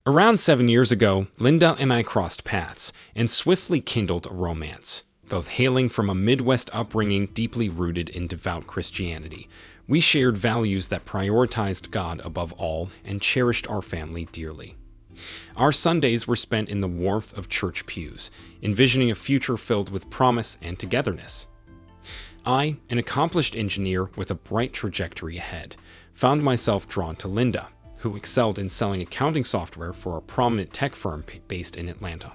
Around 7 years ago, Linda and I crossed paths and swiftly kindled a romance. Both hailing from a Midwest upbringing deeply rooted in devout Christianity, we shared values that prioritized God above all and cherished our family dearly. Our Sundays were spent in the warmth of church pews, envisioning a future filled with promise and togetherness. I, an accomplished engineer with a bright trajectory ahead, found myself drawn to Linda, who excelled in selling accounting software for a prominent tech firm based in Atlanta.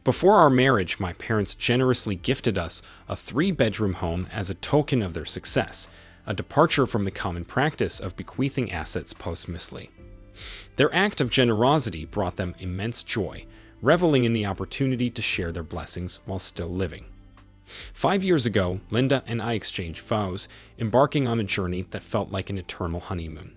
Before our marriage, my parents generously gifted us a 3-bedroom home as a token of their success, a departure from the common practice of bequeathing assets posthumously. Their act of generosity brought them immense joy, reveling in the opportunity to share their blessings while still living. 5 years ago, Linda and I exchanged vows, embarking on a journey that felt like an eternal honeymoon.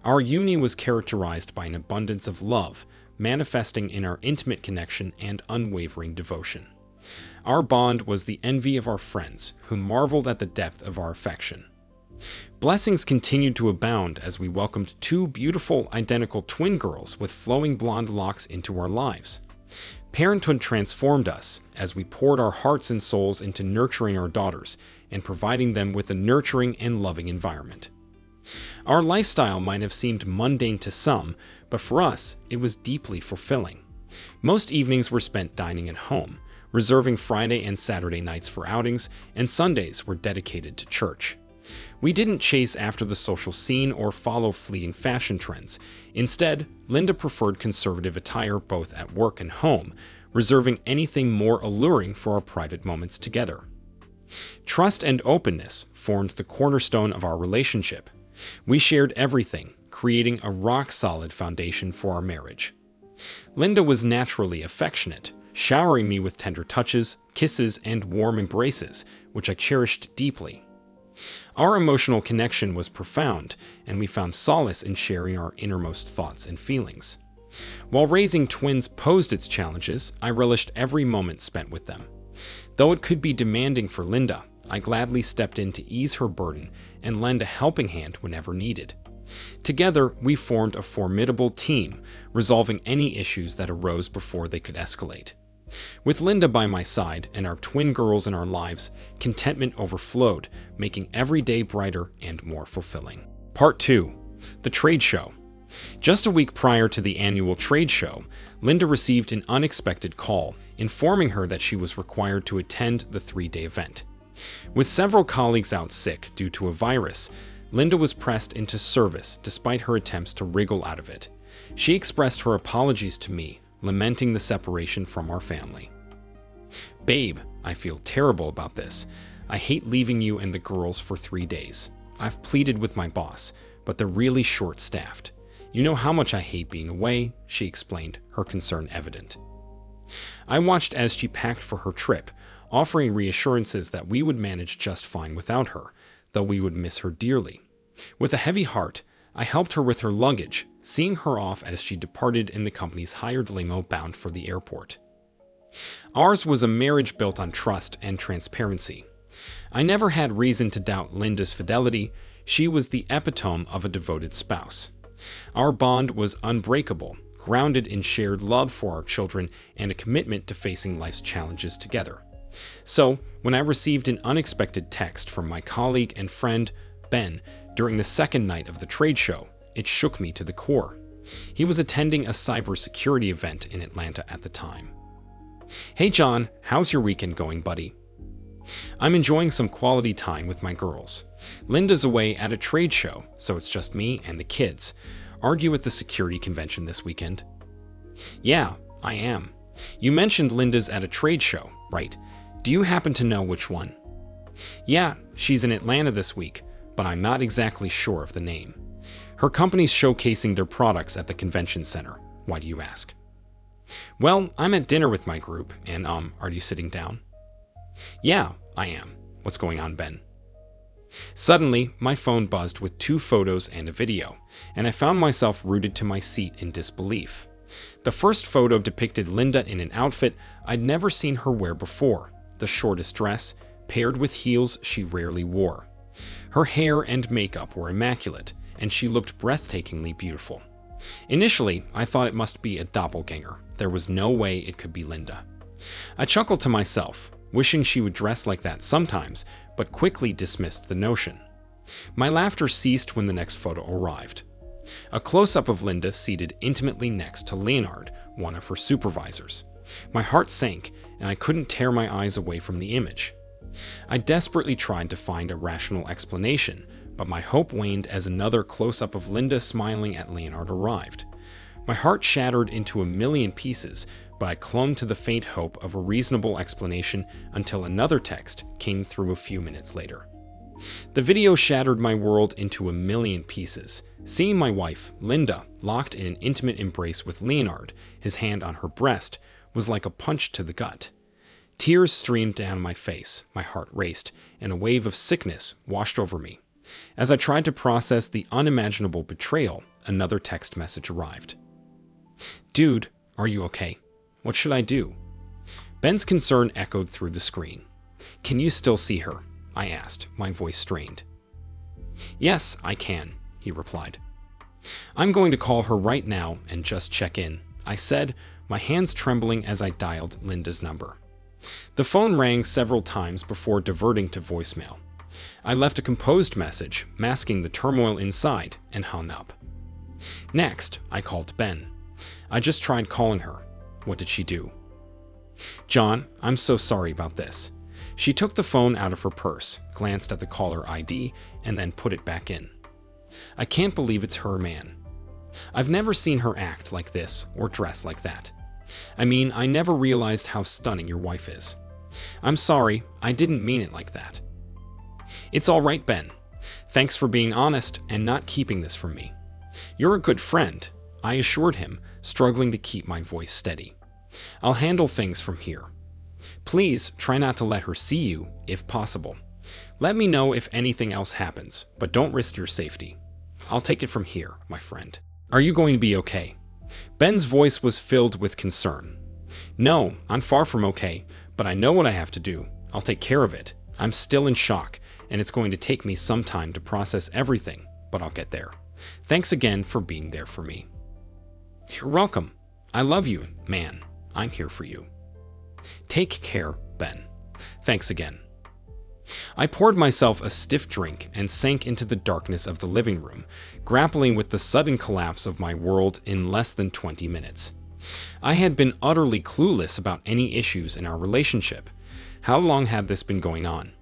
Our union was characterized by an abundance of love, manifesting in our intimate connection and unwavering devotion. Our bond was the envy of our friends, who marveled at the depth of our affection. Blessings continued to abound as we welcomed 2 beautiful, identical twin girls with flowing blonde locks into our lives. Parenthood transformed us as we poured our hearts and souls into nurturing our daughters and providing them with a nurturing and loving environment. Our lifestyle might have seemed mundane to some, but for us, it was deeply fulfilling. Most evenings were spent dining at home, reserving Friday and Saturday nights for outings, and Sundays were dedicated to church. We didn't chase after the social scene or follow fleeting fashion trends. Instead, Linda preferred conservative attire both at work and home, reserving anything more alluring for our private moments together. Trust and openness formed the cornerstone of our relationship. We shared everything, creating a rock-solid foundation for our marriage. Linda was naturally affectionate, showering me with tender touches, kisses, and warm embraces, which I cherished deeply. Our emotional connection was profound, and we found solace in sharing our innermost thoughts and feelings. While raising twins posed its challenges, I relished every moment spent with them. Though it could be demanding for Linda, I gladly stepped in to ease her burden and lend a helping hand whenever needed. Together, we formed a formidable team, resolving any issues that arose before they could escalate. With Linda by my side and our twin girls in our lives, contentment overflowed, making every day brighter and more fulfilling. Part 2. The Trade Show. Just a week prior to the annual trade show, Linda received an unexpected call, informing her that she was required to attend the 3-day event. With several colleagues out sick due to a virus, Linda was pressed into service despite her attempts to wriggle out of it. She expressed her apologies to me, lamenting the separation from our family. "Babe, I feel terrible about this. I hate leaving you and the girls for 3 days. I've pleaded with my boss, but they're really short-staffed. You know how much I hate being away," she explained, her concern evident. I watched as she packed for her trip, offering reassurances that we would manage just fine without her, though we would miss her dearly. With a heavy heart, I helped her with her luggage, seeing her off as she departed in the company's hired limo bound for the airport. Ours was a marriage built on trust and transparency. I never had reason to doubt Linda's fidelity. She was the epitome of a devoted spouse. Our bond was unbreakable, grounded in shared love for our children and a commitment to facing life's challenges together. So, when I received an unexpected text from my colleague and friend, Ben, during the second night of the trade show, it shook me to the core. He was attending a cybersecurity event in Atlanta at the time. "Hey John, how's your weekend going, buddy?" "I'm enjoying some quality time with my girls. Linda's away at a trade show, so it's just me and the kids. Aren't you at the security convention this weekend?" "Yeah, I am. You mentioned Linda's at a trade show, right? Do you happen to know which one?" "Yeah, she's in Atlanta this week, but I'm not exactly sure of the name. Her company's showcasing their products at the convention center. Why do you ask?" "Well, I'm at dinner with my group, and are you sitting down?" "Yeah, I am. What's going on, Ben?" Suddenly, my phone buzzed with 2 photos and a video, and I found myself rooted to my seat in disbelief. The first photo depicted Linda in an outfit I'd never seen her wear before, the shortest dress, paired with heels she rarely wore. Her hair and makeup were immaculate, and she looked breathtakingly beautiful. Initially, I thought it must be a doppelganger. There was no way it could be Linda. I chuckled to myself, wishing she would dress like that sometimes, but quickly dismissed the notion. My laughter ceased when the next photo arrived. A close-up of Linda seated intimately next to Leonard, one of her supervisors. My heart sank, and I couldn't tear my eyes away from the image. I desperately tried to find a rational explanation, but my hope waned as another close-up of Linda smiling at Leonard arrived. My heart shattered into a million pieces, but I clung to the faint hope of a reasonable explanation until another text came through a few minutes later. The video shattered my world into a million pieces. Seeing my wife, Linda, locked in an intimate embrace with Leonard, his hand on her breast, was like a punch to the gut. Tears streamed down my face, my heart raced, and a wave of sickness washed over me. As I tried to process the unimaginable betrayal, another text message arrived. "Dude, are you okay? What should I do?" Ben's concern echoed through the screen. "Can you still see her?" I asked, my voice strained. "Yes, I can," he replied. "I'm going to call her right now and just check in," I said, my hands trembling as I dialed Linda's number. The phone rang several times before diverting to voicemail. I left a composed message, masking the turmoil inside, and hung up. Next, I called Ben. I just tried calling her. What did she do? "John, I'm so sorry about this." She took the phone out of her purse, glanced at the caller ID, and then put it back in. "I can't believe it's her, man. I've never seen her act like this or dress like that. I mean, I never realized how stunning your wife is. I'm sorry, I didn't mean it like that." "It's all right, Ben. Thanks for being honest and not keeping this from me. You're a good friend," I assured him, struggling to keep my voice steady. "I'll handle things from here. Please try not to let her see you, if possible. Let me know if anything else happens, but don't risk your safety. I'll take it from here, my friend. Are you going to be okay?" Ben's voice was filled with concern. "No, I'm far from okay, but I know what I have to do. I'll take care of it. I'm still in shock, and it's going to take me some time to process everything, but I'll get there. Thanks again for being there for me." "You're welcome. I love you, man. I'm here for you." "Take care, Ben. Thanks again." I poured myself a stiff drink and sank into the darkness of the living room, grappling with the sudden collapse of my world in less than 20 minutes. I had been utterly clueless about any issues in our relationship. How long had this been going on?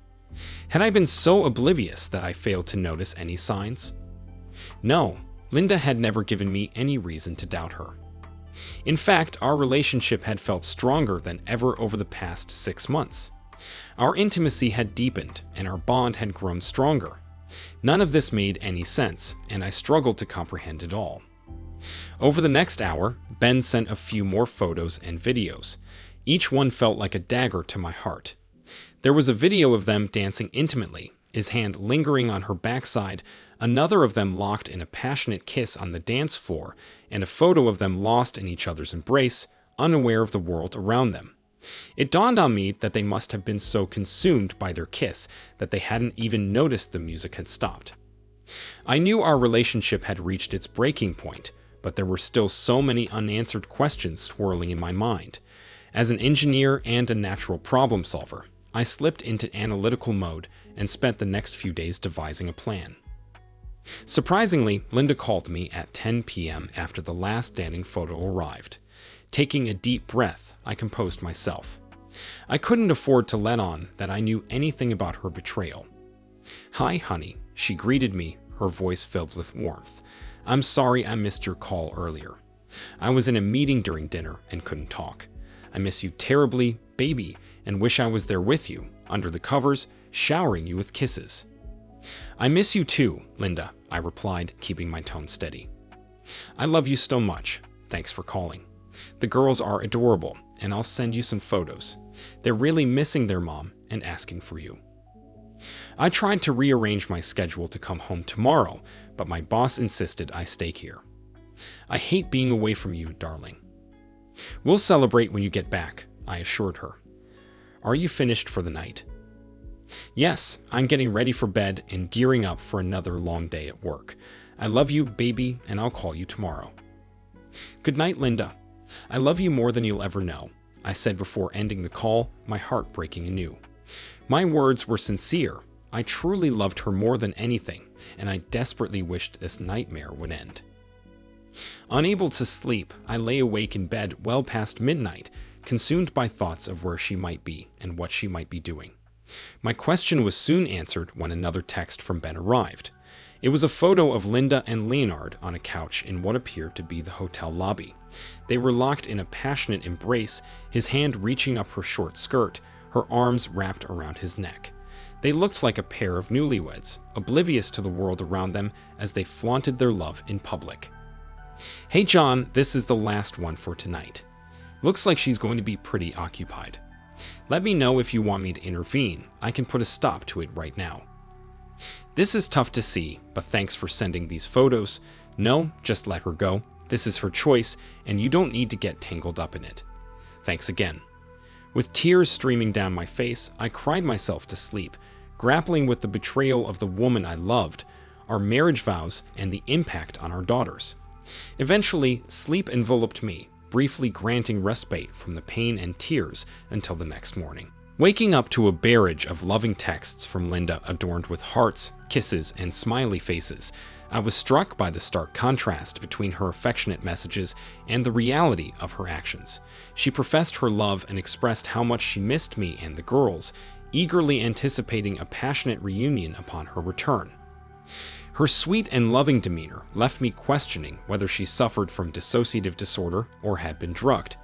Had I been so oblivious that I failed to notice any signs? No, Linda had never given me any reason to doubt her. In fact, our relationship had felt stronger than ever over the past 6 months. Our intimacy had deepened, and our bond had grown stronger. None of this made any sense, and I struggled to comprehend it all. Over the next hour, Ben sent a few more photos and videos. Each one felt like a dagger to my heart. There was a video of them dancing intimately, his hand lingering on her backside, another of them locked in a passionate kiss on the dance floor, and a photo of them lost in each other's embrace, unaware of the world around them. It dawned on me that they must have been so consumed by their kiss that they hadn't even noticed the music had stopped. I knew our relationship had reached its breaking point, but there were still so many unanswered questions swirling in my mind. As an engineer and a natural problem solver, I slipped into analytical mode and spent the next few days devising a plan. Surprisingly, Linda called me at 10 p.m. after the last damning photo arrived. Taking a deep breath, I composed myself. I couldn't afford to let on that I knew anything about her betrayal. "Hi, honey," she greeted me, her voice filled with warmth. "I'm sorry I missed your call earlier. I was in a meeting during dinner and couldn't talk. I miss you terribly, baby, and wish I was there with you, under the covers, showering you with kisses." "I miss you too, Linda," I replied, keeping my tone steady. "I love you so much. Thanks for calling. The girls are adorable, and I'll send you some photos. They're really missing their mom and asking for you." I tried to rearrange my schedule to come home tomorrow, but my boss insisted I stay here. "I hate being away from you, darling." "We'll celebrate when you get back," I assured her. "Are you finished for the night?" "Yes, I'm getting ready for bed and gearing up for another long day at work. I love you, baby, and I'll call you tomorrow." Good night, Linda. I love you more than you'll ever know, I said before ending the call, my heart breaking anew. My words were sincere. I truly loved her more than anything, and I desperately wished this nightmare would end. Unable to sleep, I lay awake in bed well past midnight, consumed by thoughts of where she might be and what she might be doing. My question was soon answered when another text from Ben arrived. It was a photo of Linda and Leonard on a couch in what appeared to be the hotel lobby. They were locked in a passionate embrace, his hand reaching up her short skirt, her arms wrapped around his neck. They looked like a pair of newlyweds, oblivious to the world around them as they flaunted their love in public. Hey John, this is the last one for tonight. Looks like she's going to be pretty occupied. Let me know if you want me to intervene. I can put a stop to it right now. This is tough to see, but thanks for sending these photos. No, just let her go. This is her choice, and you don't need to get tangled up in it. Thanks again. With tears streaming down my face, I cried myself to sleep, grappling with the betrayal of the woman I loved, our marriage vows, and the impact on our daughters. Eventually, sleep enveloped me, briefly granting respite from the pain and tears until the next morning. Waking up to a barrage of loving texts from Linda adorned with hearts, kisses, and smiley faces, I was struck by the stark contrast between her affectionate messages and the reality of her actions. She professed her love and expressed how much she missed me and the girls, eagerly anticipating a passionate reunion upon her return. Her sweet and loving demeanor left me questioning whether she suffered from dissociative disorder or had been drugged.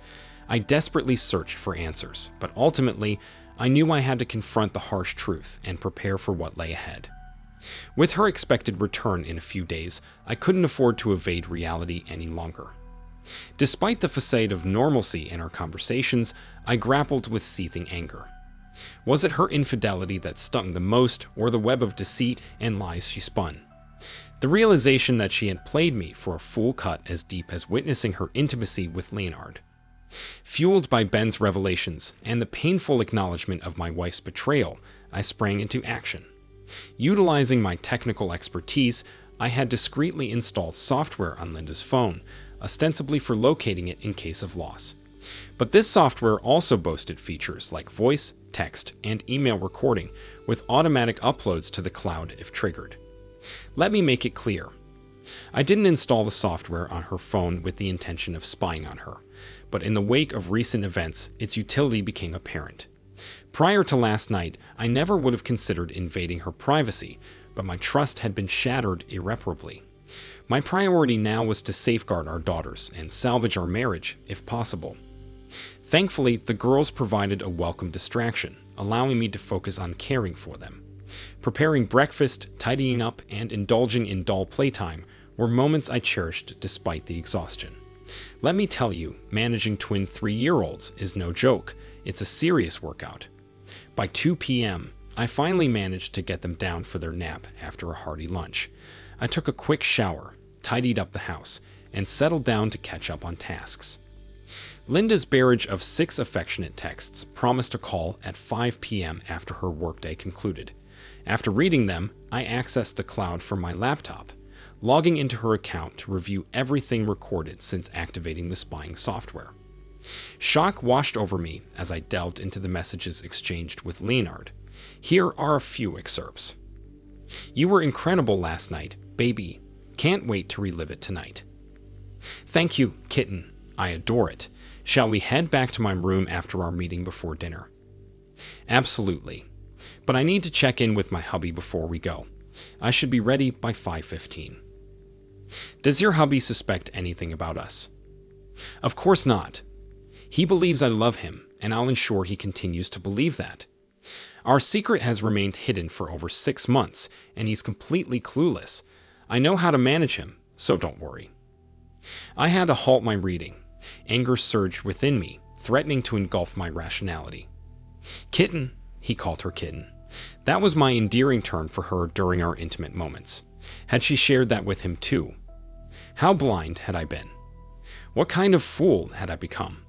I desperately searched for answers, but ultimately, I knew I had to confront the harsh truth and prepare for what lay ahead. With her expected return in a few days, I couldn't afford to evade reality any longer. Despite the facade of normalcy in our conversations, I grappled with seething anger. Was it her infidelity that stung the most, or the web of deceit and lies she spun? The realization that she had played me for a fool cut as deep as witnessing her intimacy with Leonard. Fueled by Ben's revelations and the painful acknowledgement of my wife's betrayal, I sprang into action. Utilizing my technical expertise, I had discreetly installed software on Linda's phone, ostensibly for locating it in case of loss. But this software also boasted features like voice, text, and email recording, with automatic uploads to the cloud if triggered. Let me make it clear. I didn't install the software on her phone with the intention of spying on her, but in the wake of recent events, its utility became apparent. Prior to last night, I never would have considered invading her privacy, but my trust had been shattered irreparably. My priority now was to safeguard our daughters and salvage our marriage, if possible. Thankfully, the girls provided a welcome distraction, allowing me to focus on caring for them. Preparing breakfast, tidying up, and indulging in doll playtime were moments I cherished despite the exhaustion. Let me tell you, managing twin 3-year-olds is no joke. It's a serious workout. By 2 p.m., I finally managed to get them down for their nap after a hearty lunch. I took a quick shower, tidied up the house, and settled down to catch up on tasks. Linda's barrage of 6 affectionate texts promised a call at 5 p.m. after her workday concluded. After reading them, I accessed the cloud from my laptop, logging into her account to review everything recorded since activating the spying software. Shock washed over me as I delved into the messages exchanged with Leonard. Here are a few excerpts. You were incredible last night, baby. Can't wait to relive it tonight. Thank you, kitten. I adore it. Shall we head back to my room after our meeting before dinner? Absolutely. But I need to check in with my hubby before we go. I should be ready by 5:15. Does your hubby suspect anything about us? Of course not. He believes I love him, and I'll ensure he continues to believe that. Our secret has remained hidden for over 6 months, and he's completely clueless. I know how to manage him, so don't worry. I had to halt my reading. Anger surged within me, threatening to engulf my rationality. Kitten, he called her kitten. That was my endearing term for her during our intimate moments. Had she shared that with him too? How blind had I been? What kind of fool had I become?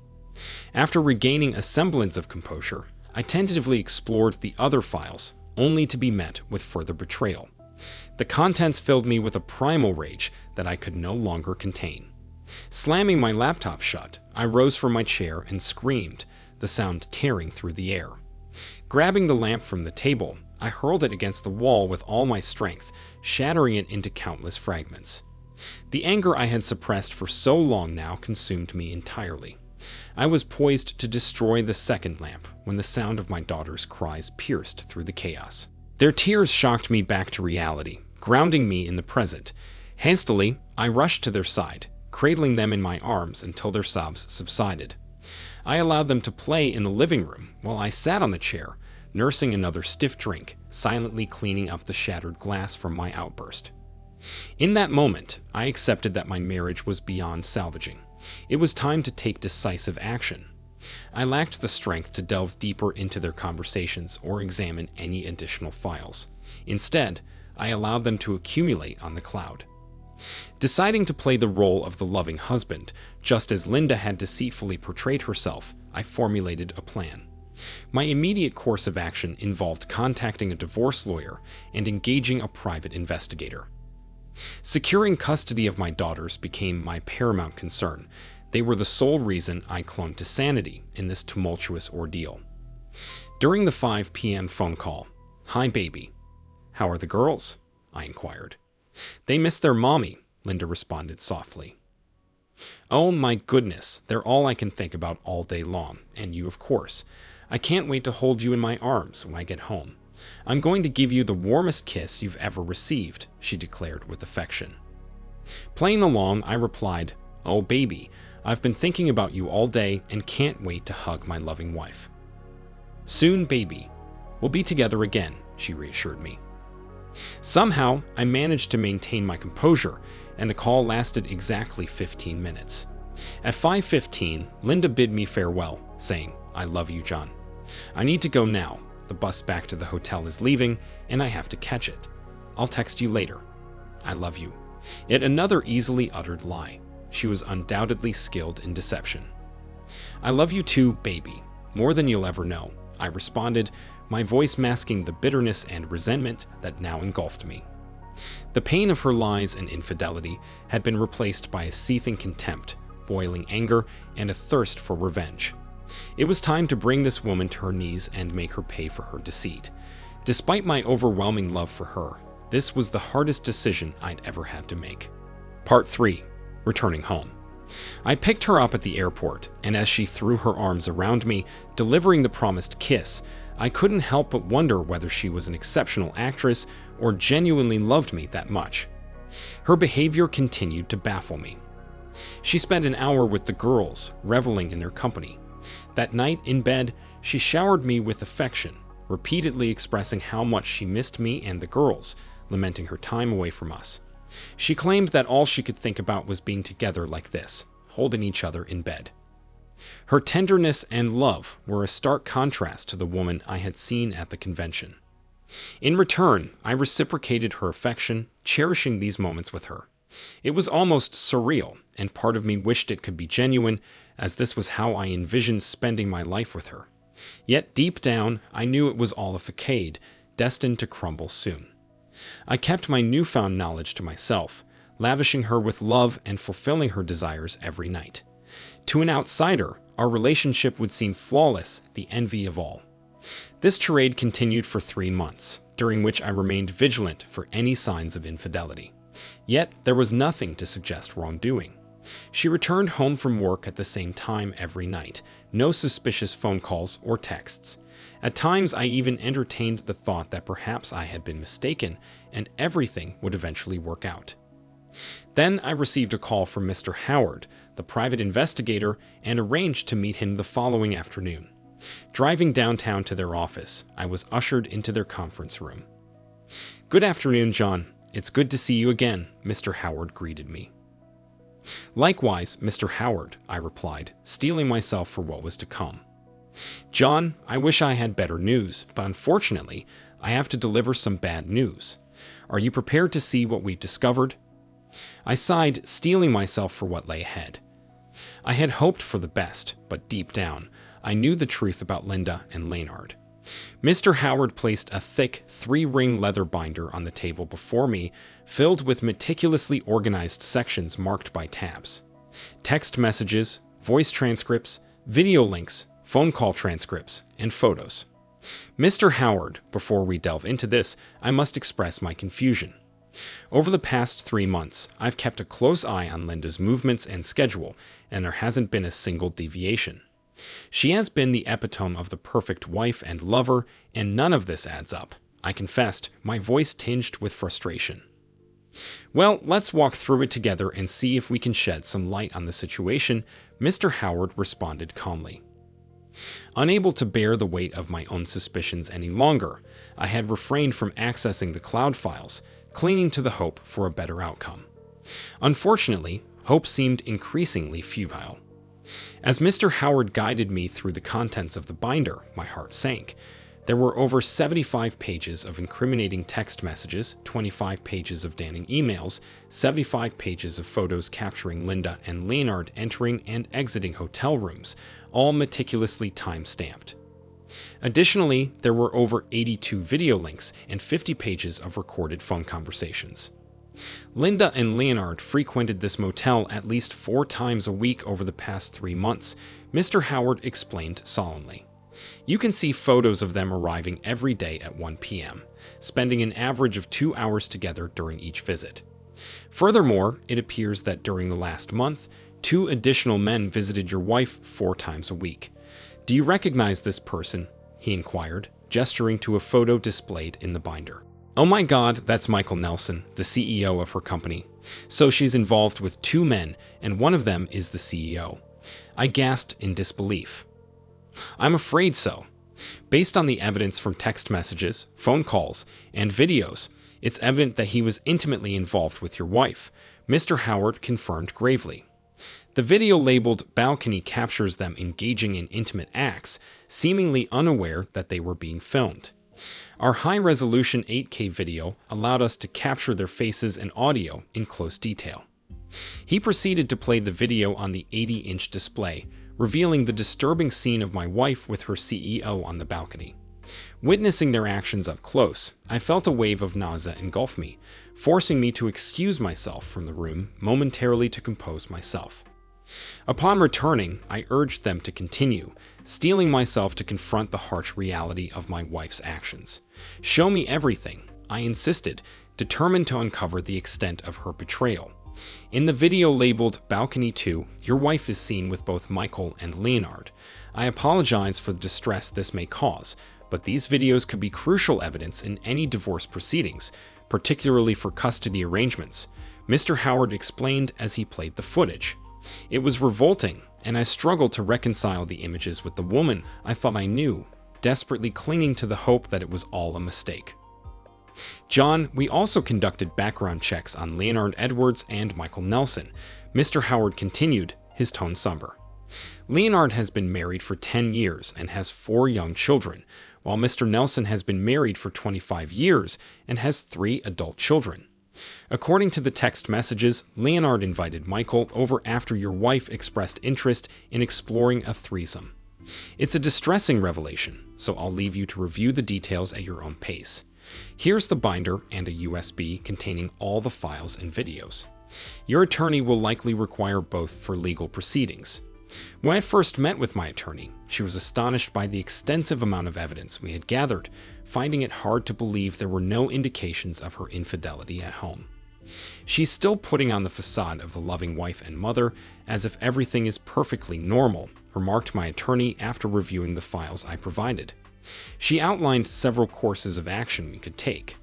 After regaining a semblance of composure, I tentatively explored the other files, only to be met with further betrayal. The contents filled me with a primal rage that I could no longer contain. Slamming my laptop shut, I rose from my chair and screamed, the sound tearing through the air. Grabbing the lamp from the table, I hurled it against the wall with all my strength, shattering it into countless fragments. The anger I had suppressed for so long now consumed me entirely. I was poised to destroy the second lamp when the sound of my daughter's cries pierced through the chaos. Their tears shocked me back to reality, grounding me in the present. Hastily, I rushed to their side, cradling them in my arms until their sobs subsided. I allowed them to play in the living room while I sat on the chair, nursing another stiff drink, silently cleaning up the shattered glass from my outburst. In that moment, I accepted that my marriage was beyond salvaging. It was time to take decisive action. I lacked the strength to delve deeper into their conversations or examine any additional files. Instead, I allowed them to accumulate on the cloud. Deciding to play the role of the loving husband, just as Linda had deceitfully portrayed herself, I formulated a plan. My immediate course of action involved contacting a divorce lawyer and engaging a private investigator. Securing custody of my daughters became my paramount concern. They were the sole reason I clung to sanity in this tumultuous ordeal. During the 5 p.m. phone call, "Hi, baby. How are the girls?" I inquired. "They miss their mommy," Linda responded softly. "Oh my goodness, they're all I can think about all day long, and you, of course. I can't wait to hold you in my arms when I get home. I'm going to give you the warmest kiss you've ever received," she declared with affection. Playing along, I replied, "Oh baby, I've been thinking about you all day and can't wait to hug my loving wife." "Soon, baby. We'll be together again," she reassured me. Somehow, I managed to maintain my composure, and the call lasted exactly 15 minutes. At 5:15, Linda bid me farewell, saying, "I love you, John. I need to go now. The bus back to the hotel is leaving, and I have to catch it. I'll text you later. I love you." Yet another easily uttered lie. She was undoubtedly skilled in deception. "I love you too, baby, more than you'll ever know," I responded, my voice masking the bitterness and resentment that now engulfed me. The pain of her lies and infidelity had been replaced by a seething contempt, boiling anger, and a thirst for revenge. It was time to bring this woman to her knees and make her pay for her deceit. Despite my overwhelming love for her, this was the hardest decision I'd ever had to make. Part 3. Returning home. I picked her up at the airport, and as she threw her arms around me, delivering the promised kiss, I couldn't help but wonder whether she was an exceptional actress or genuinely loved me that much. Her behavior continued to baffle me. She spent an hour with the girls, reveling in their company. That night in bed, she showered me with affection, repeatedly expressing how much she missed me and the girls, lamenting her time away from us. She claimed that all she could think about was being together like this, holding each other in bed. Her tenderness and love were a stark contrast to the woman I had seen at the convention. In return, I reciprocated her affection, cherishing these moments with her. It was almost surreal, and part of me wished it could be genuine, as this was how I envisioned spending my life with her. Yet deep down, I knew it was all a facade, destined to crumble soon. I kept my newfound knowledge to myself, lavishing her with love and fulfilling her desires every night. To an outsider, our relationship would seem flawless, the envy of all. This charade continued for 3 months, during which I remained vigilant for any signs of infidelity. Yet there was nothing to suggest wrongdoing. She returned home from work at the same time every night, no suspicious phone calls or texts. At times I even entertained the thought that perhaps I had been mistaken and everything would eventually work out. Then I received a call from Mr. Howard, the private investigator, and arranged to meet him the following afternoon. Driving downtown to their office, I was ushered into their conference room. "Good afternoon, John. It's good to see you again," Mr. Howard greeted me. "Likewise, Mr. Howard," I replied, steeling myself for what was to come. "John, I wish I had better news, but unfortunately, I have to deliver some bad news. Are you prepared to see what we've discovered?" I sighed, steeling myself for what lay ahead. I had hoped for the best, but deep down, I knew the truth about Linda and Leonard. Mr. Howard placed a thick 3-ring leather binder on the table before me, filled with meticulously organized sections marked by tabs. text messages, voice transcripts, video links, phone call transcripts, and photos. Mr. Howard, before we delve into this, I must express my confusion. Over the past 3 months, I've kept a close eye on Linda's movements and schedule, and there hasn't been a single deviation. She has been the epitome of the perfect wife and lover, and none of this adds up. I confessed, my voice tinged with frustration. Well, let's walk through it together and see if we can shed some light on the situation, Mr. Howard responded calmly. Unable to bear the weight of my own suspicions any longer, I had refrained from accessing the cloud files, clinging to the hope for a better outcome. Unfortunately, hope seemed increasingly futile. As Mr. Howard guided me through the contents of the binder, my heart sank. There were over 75 pages of incriminating text messages, 25 pages of damning emails, 75 pages of photos capturing Linda and Leonard entering and exiting hotel rooms, all meticulously time-stamped. Additionally, there were over 82 video links and 50 pages of recorded phone conversations. Linda and Leonard frequented this motel at least 4 times a week over the past 3 months, Mr. Howard explained solemnly. You can see photos of them arriving every day at 1 p.m., spending an average of 2 hours together during each visit. Furthermore, it appears that during the last month, 2 additional men visited your wife 4 times a week. Do you recognize this person? He inquired, gesturing to a photo displayed in the binder. Oh my God, that's Michael Nelson, the CEO of her company. So she's involved with 2 men, and one of them is the CEO. I gasped in disbelief. I'm afraid so. Based on the evidence from text messages, phone calls, and videos, it's evident that he was intimately involved with your wife, Mr. Howard confirmed gravely. The video labeled balcony captures them engaging in intimate acts, seemingly unaware that they were being filmed. Our high-resolution 8K video allowed us to capture their faces and audio in close detail. He proceeded to play the video on the 80-inch display, revealing the disturbing scene of my wife with her CEO on the balcony. Witnessing their actions up close, I felt a wave of nausea engulf me, forcing me to excuse myself from the room momentarily to compose myself. Upon returning, I urged them to continue, steeling myself to confront the harsh reality of my wife's actions. Show me everything, I insisted, determined to uncover the extent of her betrayal. In the video labeled Balcony 2, your wife is seen with both Michael and Leonard. I apologize for the distress this may cause, but these videos could be crucial evidence in any divorce proceedings, particularly for custody arrangements, Mr. Howard explained as he played the footage. It was revolting, and I struggled to reconcile the images with the woman I thought I knew, desperately clinging to the hope that it was all a mistake. John, we also conducted background checks on Leonard Edwards and Michael Nelson. Mr. Howard continued, his tone somber. Leonard has been married for 10 years and has 4 young children, while Mr. Nelson has been married for 25 years and has 3 adult children. According to the text messages, Leonard invited Michael over after your wife expressed interest in exploring a threesome. It's a distressing revelation, so I'll leave you to review the details at your own pace. Here's the binder and a USB containing all the files and videos. Your attorney will likely require both for legal proceedings. When I first met with my attorney, she was astonished by the extensive amount of evidence we had gathered, finding it hard to believe there were no indications of her infidelity at home. She's still putting on the facade of the loving wife and mother, as if everything is perfectly normal, remarked my attorney after reviewing the files I provided. She outlined several courses of action we could take.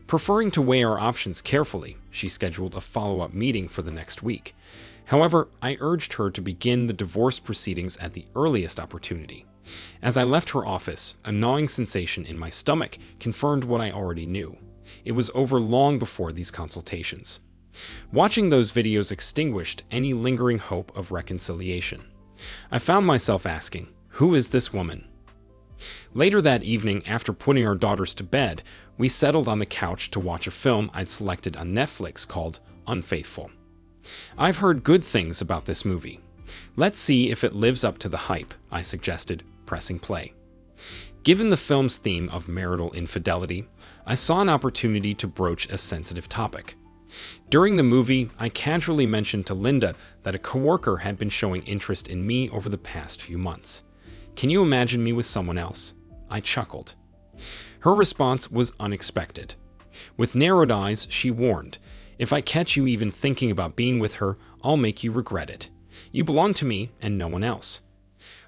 Preferring to weigh our options carefully, she scheduled a follow-up meeting for the next week. However, I urged her to begin the divorce proceedings at the earliest opportunity. As I left her office, a gnawing sensation in my stomach confirmed what I already knew. It was over long before these consultations. Watching those videos extinguished any lingering hope of reconciliation. I found myself asking, who is this woman? Later that evening, after putting our daughters to bed, we settled on the couch to watch a film I'd selected on Netflix called Unfaithful. I've heard good things about this movie. Let's see if it lives up to the hype, I suggested, pressing play. Given the film's theme of marital infidelity, I saw an opportunity to broach a sensitive topic. During the movie, I casually mentioned to Linda that a coworker had been showing interest in me over the past few months. Can you imagine me with someone else? I chuckled. Her response was unexpected. With narrowed eyes, she warned, "If I catch you even thinking about being with her, I'll make you regret it. You belong to me and no one else."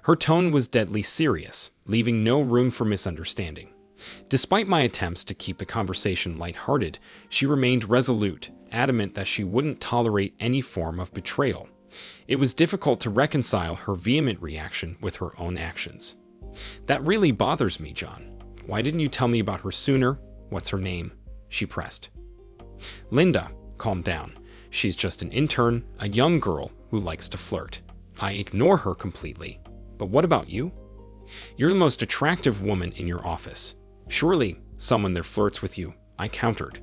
Her tone was deadly serious, leaving no room for misunderstanding. Despite my attempts to keep the conversation lighthearted, she remained resolute, adamant that she wouldn't tolerate any form of betrayal. It was difficult to reconcile her vehement reaction with her own actions. "That really bothers me, John. Why didn't you tell me about her sooner? What's her name?" she pressed. "Linda, calm down. She's just an intern, a young girl who likes to flirt. I ignore her completely. But what about you? You're the most attractive woman in your office. Surely someone there flirts with you," I countered.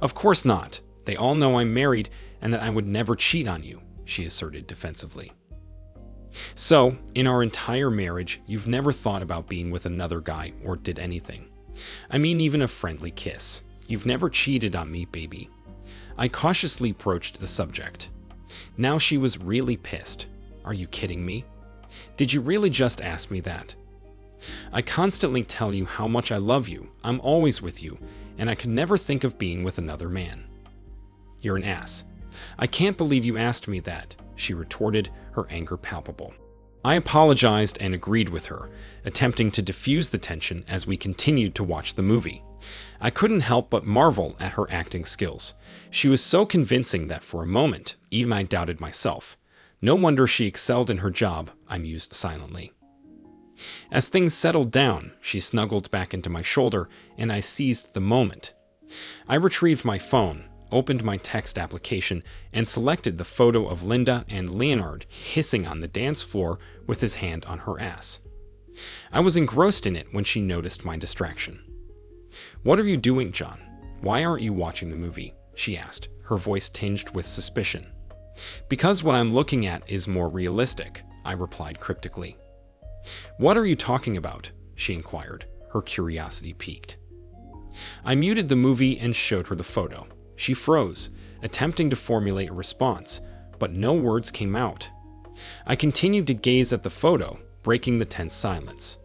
"Of course not. They all know I'm married and that I would never cheat on you," she asserted defensively. "So, in our entire marriage, you've never thought about being with another guy or did anything? I mean, even a friendly kiss. You've never cheated on me, baby." I cautiously broached the subject. Now she was really pissed. "Are you kidding me? Did you really just ask me that? I constantly tell you how much I love you, I'm always with you, and I could never think of being with another man." "You're an ass. I can't believe you asked me that," she retorted, her anger palpable. I apologized and agreed with her, attempting to diffuse the tension as we continued to watch the movie. I couldn't help but marvel at her acting skills. She was so convincing that for a moment, even I doubted myself. No wonder she excelled in her job, I mused silently. As things settled down, she snuggled back into my shoulder, and I seized the moment. I retrieved my phone, opened my text application, and selected the photo of Linda and Leonard hissing on the dance floor with his hand on her ass. I was engrossed in it when she noticed my distraction. "What are you doing, John? Why aren't you watching the movie?" she asked, her voice tinged with suspicion. "Because what I'm looking at is more realistic," I replied cryptically. "What are you talking about?" she inquired, her curiosity piqued. I muted the movie and showed her the photo. She froze, attempting to formulate a response, but no words came out. I continued to gaze at the photo, breaking the tense silence.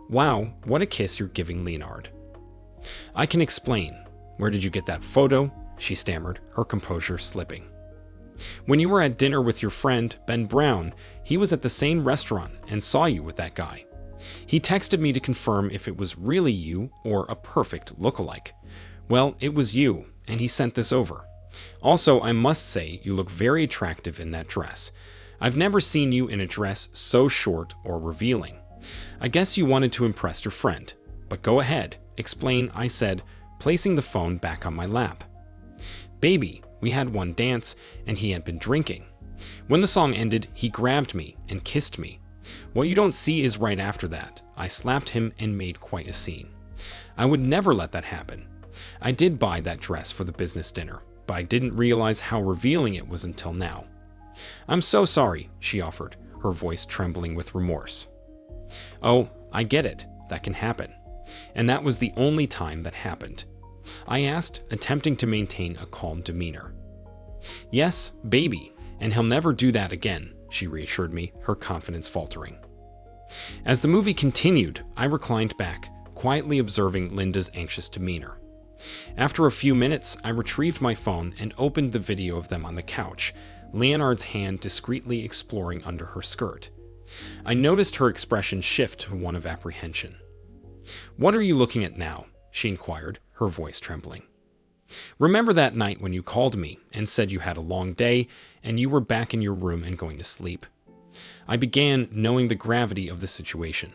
"Wow, what a kiss you're giving Leonard." "I can explain. Where did you get that photo?" she stammered, her composure slipping. "When you were at dinner with your friend, Ben Brown, he was at the same restaurant and saw you with that guy. He texted me to confirm if it was really you or a perfect lookalike. Well, it was you, and he sent this over. Also, I must say you look very attractive in that dress. I've never seen you in a dress so short or revealing. I guess you wanted to impress your friend. But go ahead, explain," I said, placing the phone back on my lap. "Baby, we had one dance, and he had been drinking. When the song ended, he grabbed me and kissed me. What you don't see is right after that, I slapped him and made quite a scene. I would never let that happen. I did buy that dress for the business dinner, but I didn't realize how revealing it was until now. I'm so sorry," she offered, her voice trembling with remorse. "Oh, I get it. That can happen. And that was the only time that happened?" I asked, attempting to maintain a calm demeanor. "Yes, baby, and he'll never do that again," she reassured me, her confidence faltering. As the movie continued, I reclined back, quietly observing Linda's anxious demeanor. After a few minutes, I retrieved my phone and opened the video of them on the couch, Leonard's hand discreetly exploring under her skirt. I noticed her expression shift to one of apprehension. "What are you looking at now?" she inquired, her voice trembling. "Remember that night when you called me and said you had a long day and you were back in your room and going to sleep?" I began, knowing the gravity of the situation.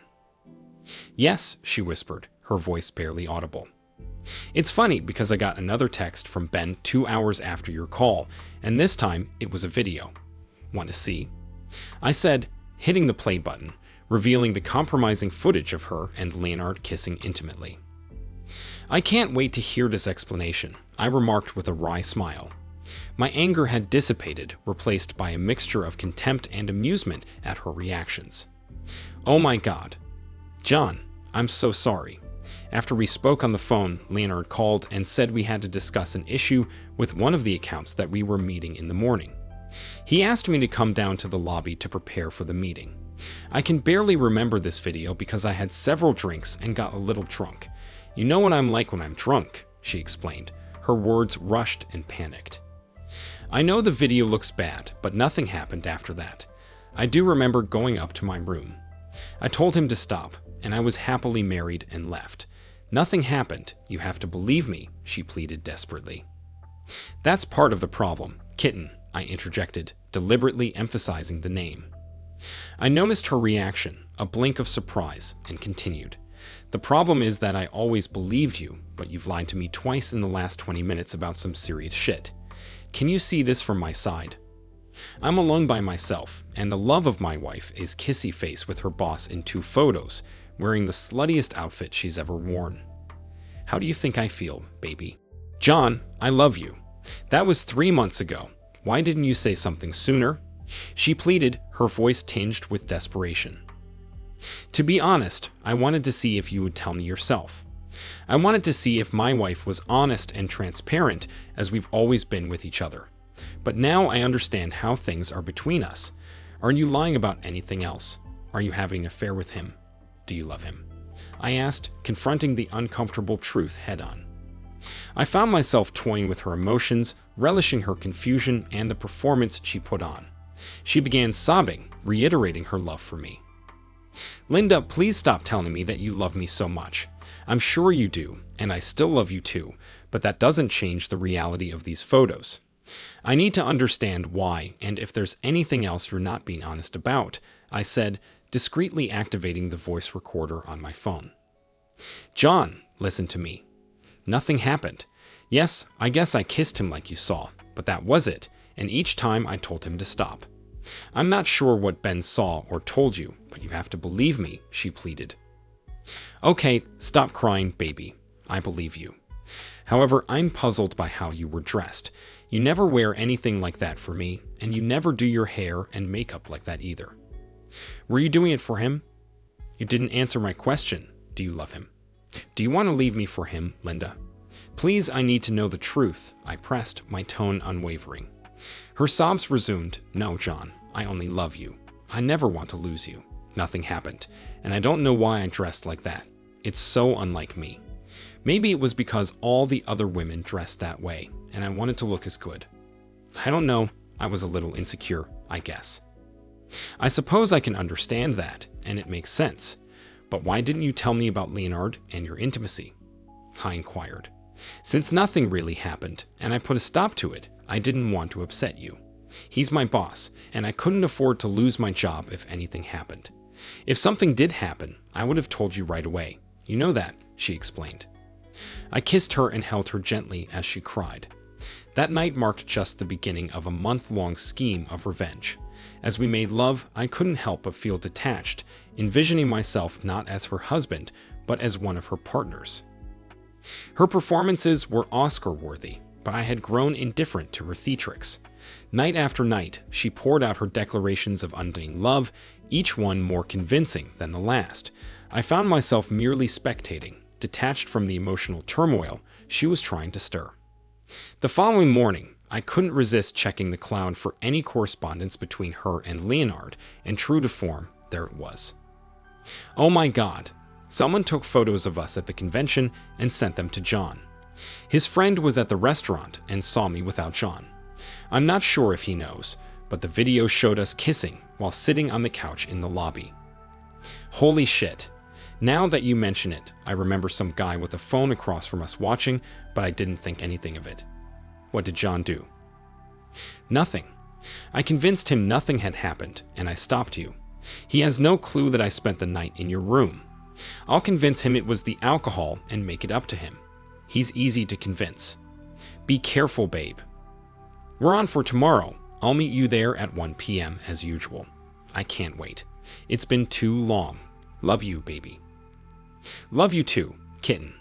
"Yes," she whispered, her voice barely audible. "It's funny because I got another text from Ben 2 hours after your call, and this time it was a video. Want to see?" I said, hitting the play button, revealing the compromising footage of her and Leonard kissing intimately. "I can't wait to hear this explanation," I remarked with a wry smile. My anger had dissipated, replaced by a mixture of contempt and amusement at her reactions. "Oh my God. John, I'm so sorry. After we spoke on the phone, Leonard called and said we had to discuss an issue with one of the accounts that we were meeting in the morning. He asked me to come down to the lobby to prepare for the meeting. I can barely remember this video because I had several drinks and got a little drunk. You know what I'm like when I'm drunk, she explained, her words rushed and panicked. I know the video looks bad, but nothing happened after that. I do remember going up to my room. I told him to stop, and I was happily married and left. Nothing happened, you have to believe me, she pleaded desperately. That's part of the problem, kitten, I interjected, deliberately emphasizing the name. I noticed her reaction, a blink of surprise, and continued. The problem is that I always believed you, but you've lied to me twice in the last 20 minutes about some serious shit. Can you see this from my side? I'm alone by myself, and the love of my wife is kissy face with her boss in 2 photos, wearing the sluttiest outfit she's ever worn. How do you think I feel, baby? John, I love you. That was 3 months ago. Why didn't you say something sooner? She pleaded, her voice tinged with desperation. To be honest, I wanted to see if you would tell me yourself. I wanted to see if my wife was honest and transparent, as we've always been with each other. But now I understand how things are between us. Are you lying about anything else? Are you having an affair with him? Do you love him? I asked, confronting the uncomfortable truth head-on. I found myself toying with her emotions, relishing her confusion and the performance she put on. She began sobbing, reiterating her love for me. Linda, please stop telling me that you love me so much. I'm sure you do, and I still love you too, but that doesn't change the reality of these photos. I need to understand why, and if there's anything else you're not being honest about, I said, discreetly activating the voice recorder on my phone. John, listen to me. Nothing happened. Yes, I guess I kissed him like you saw, but that was it, and each time I told him to stop. I'm not sure what Ben saw or told you, but you have to believe me, she pleaded. Okay, stop crying, baby. I believe you. However, I'm puzzled by how you were dressed. You never wear anything like that for me, and you never do your hair and makeup like that either. Were you doing it for him? You didn't answer my question. Do you love him? Do you want to leave me for him, Linda? Please, I need to know the truth, I pressed, my tone unwavering. Her sobs resumed. No, John, I only love you. I never want to lose you. Nothing happened, and I don't know why I dressed like that. It's so unlike me. Maybe it was because all the other women dressed that way, and I wanted to look as good. I don't know, I was a little insecure, I guess. I suppose I can understand that, and it makes sense. But why didn't you tell me about Leonard and your intimacy? I inquired. Since nothing really happened, and I put a stop to it, I didn't want to upset you. He's my boss, and I couldn't afford to lose my job if anything happened. If something did happen, I would have told you right away. You know that, she explained. I kissed her and held her gently as she cried. That night marked just the beginning of a month-long scheme of revenge. As we made love, I couldn't help but feel detached, envisioning myself not as her husband, but as one of her partners. Her performances were Oscar-worthy, but I had grown indifferent to her theatrics. Night after night, she poured out her declarations of undying love, each one more convincing than the last. I found myself merely spectating, detached from the emotional turmoil she was trying to stir. The following morning, I couldn't resist checking the cloud for any correspondence between her and Leonard, and true to form, there it was. Oh my God! Someone took photos of us at the convention and sent them to John. His friend was at the restaurant and saw me without John. I'm not sure if he knows, but the video showed us kissing while sitting on the couch in the lobby. Holy shit. Now that you mention it, I remember some guy with a phone across from us watching, but I didn't think anything of it. What did John do? Nothing. I convinced him nothing had happened, and I stopped you. He has no clue that I spent the night in your room. I'll convince him it was the alcohol and make it up to him. He's easy to convince. Be careful, babe. We're on for tomorrow. I'll meet you there at 1 p.m. as usual. I can't wait. It's been too long. Love you, baby. Love you too, kitten.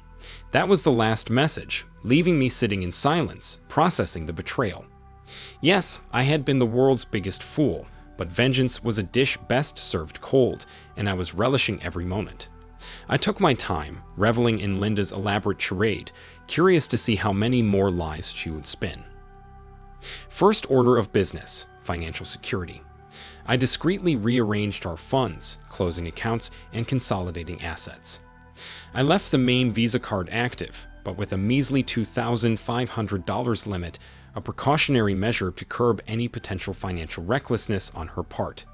That was the last message, leaving me sitting in silence, processing the betrayal. Yes, I had been the world's biggest fool, but vengeance was a dish best served cold, and I was relishing every moment. I took my time, reveling in Linda's elaborate charade, curious to see how many more lies she would spin. First order of business: financial security. I discreetly rearranged our funds, closing accounts, and consolidating assets. I left the main Visa card active, but with a measly $2,500 limit, a precautionary measure to curb any potential financial recklessness on her part.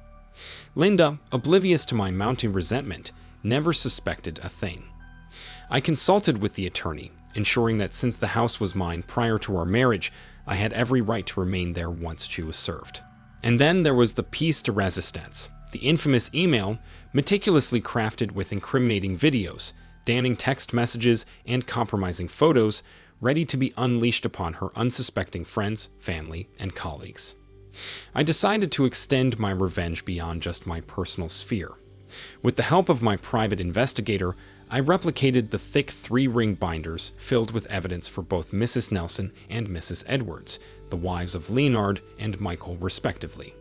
Linda, oblivious to my mounting resentment, never suspected a thing. I consulted with the attorney, ensuring that since the house was mine prior to our marriage, I had every right to remain there once she was served. And then there was the piece de resistance, the infamous email, meticulously crafted with incriminating videos, damning text messages, and compromising photos, ready to be unleashed upon her unsuspecting friends, family, and colleagues. I decided to extend my revenge beyond just my personal sphere. With the help of my private investigator, I replicated the thick 3-ring binders filled with evidence for both Mrs. Nelson and Mrs. Edwards, the wives of Leonard and Michael respectively.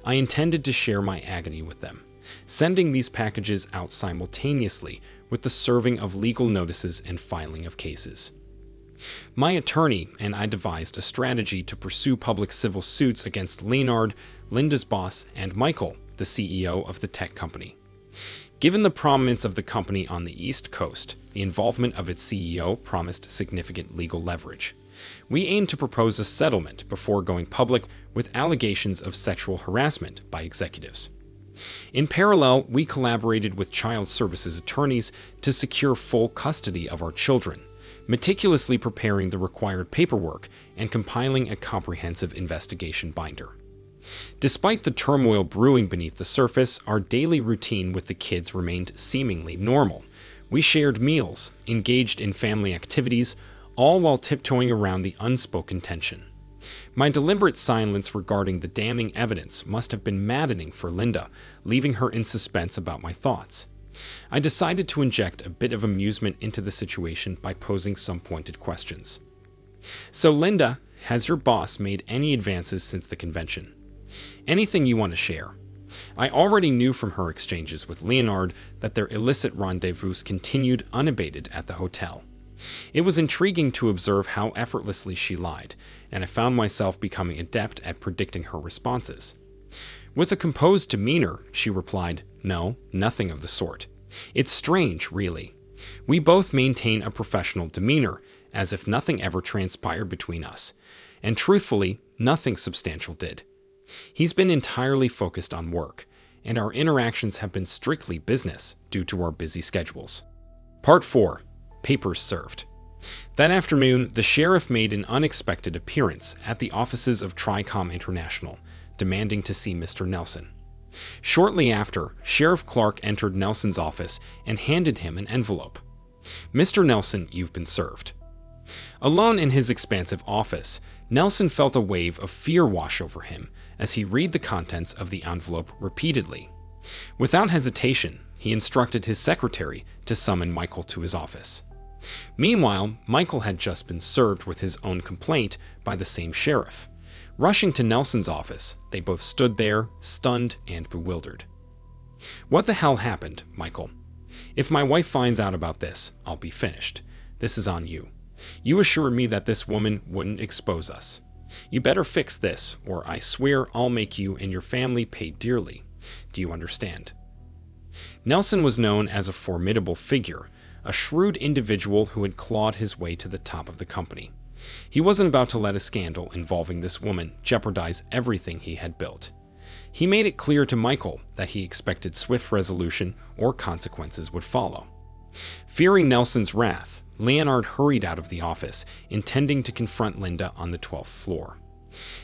I intended to share my agony with them, sending these packages out simultaneously with the serving of legal notices and filing of cases. My attorney and I devised a strategy to pursue public civil suits against Leonard, Linda's boss, and Michael, the CEO of the tech company. Given the prominence of the company on the East Coast, the involvement of its CEO promised significant legal leverage. We aimed to propose a settlement before going public with allegations of sexual harassment by executives. In parallel, we collaborated with child services attorneys to secure full custody of our children, meticulously preparing the required paperwork and compiling a comprehensive investigation binder. Despite the turmoil brewing beneath the surface, our daily routine with the kids remained seemingly normal. We shared meals, engaged in family activities, all while tiptoeing around the unspoken tension. My deliberate silence regarding the damning evidence must have been maddening for Linda, leaving her in suspense about my thoughts. I decided to inject a bit of amusement into the situation by posing some pointed questions. So Linda, has your boss made any advances since the convention? Anything you want to share? I already knew from her exchanges with Leonard that their illicit rendezvous continued unabated at the hotel. It was intriguing to observe how effortlessly she lied, and I found myself becoming adept at predicting her responses. With a composed demeanor, she replied, "No, nothing of the sort. It's strange, really. We both maintain a professional demeanor, as if nothing ever transpired between us. And truthfully, nothing substantial did. He's been entirely focused on work, and our interactions have been strictly business due to our busy schedules." Part 4. Papers served. That afternoon, the sheriff made an unexpected appearance at the offices of Tricom International, demanding to see Mr. Nelson. Shortly after, Sheriff Clark entered Nelson's office and handed him an envelope. "Mr. Nelson, you've been served." Alone in his expansive office, Nelson felt a wave of fear wash over him as he read the contents of the envelope repeatedly. Without hesitation, he instructed his secretary to summon Michael to his office. Meanwhile, Michael had just been served with his own complaint by the same sheriff. Rushing to Nelson's office, they both stood there, stunned and bewildered. "What the hell happened, Michael? If my wife finds out about this, I'll be finished. This is on you. You assured me that this woman wouldn't expose us. You better fix this, or I swear I'll make you and your family pay dearly. Do you understand?" Nelson was known as a formidable figure, a shrewd individual who had clawed his way to the top of the company. He wasn't about to let a scandal involving this woman jeopardize everything he had built. He made it clear to Michael that he expected swift resolution or consequences would follow. Fearing Nelson's wrath, Leonard hurried out of the office, intending to confront Linda on the 12th floor.